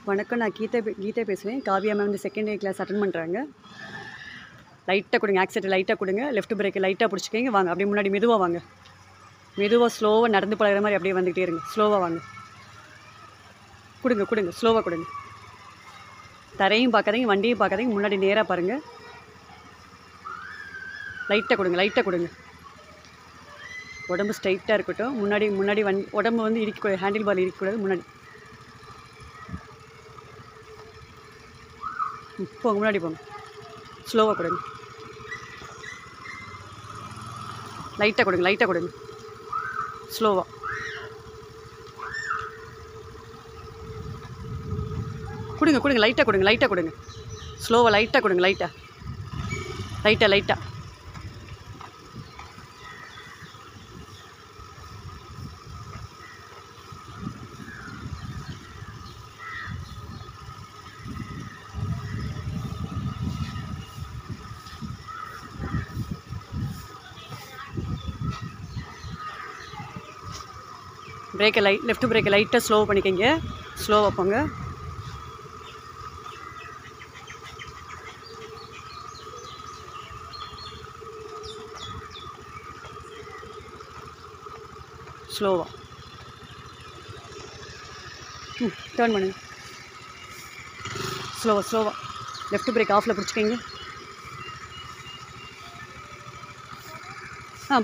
வணக்கம். நான் கீதா பேசுவேன். காவியா மேம் வந்து செகண்ட் இயர் கிளாஸ் அட்டெண்ட் பண்ணுறாங்க. லைட்டாக கொடுங்க, ஆக்சிலேட்டர் லைட்டாக கொடுங்க, லெஃப்ட் பிரேக்கை லைட்டாக பிடிச்சிக்கிங்க. வாங்க, அப்படியே முன்னாடி மெதுவாக வாங்க. மெதுவாக ஸ்லோவாக நடந்து பழகிற மாதிரி அப்படியே வந்துக்கிட்டே இருங்க. ஸ்லோவாக வாங்க. கொடுங்க, ஸ்லோவாக கொடுங்க. தரையும் பார்க்காதீங்க, வண்டியும் பார்க்காதீங்க, முன்னாடி நேராக பாருங்கள். லைட்டாக கொடுங்க. உடம்பு ஸ்ட்ரைட்டாக இருக்கட்டும். முன்னாடி உடம்பு வந்து இடிக்கக்கூடாது, ஹேண்டில் பார் இடிக்கக்கூடாது. முன்னாடி போங்க, முன்னாடி போங்க. ஸ்லோவாக கொடுங்க. லைட்டாக கொடுங்க. ஸ்லோவாக கொடுங்க. லைட்டாக கொடுங்க. ஸ்லோவாக லைட்டாக கொடுங்க. லைட்டாக பிரேக்கை லெஃப்ட் பிரேக்கை லைட்டாக ஸ்லோ பண்ணிக்கங்க. ஸ்லோவாக போங்க. ஸ்லோவாக டர்ன் பண்ணுங்க. ஸ்லோவாக லெஃப்ட் பிரேக் ஆஃபில் பிடிச்சிக்கிங்க.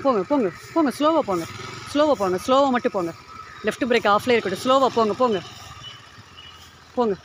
போங்க. ஸ்லோவாக மட்டும் போங்க. லெஃப்ட் பிரேக் ஆஃப்லேயே இருக்கட்டும். ஸ்லோவாக போங்க.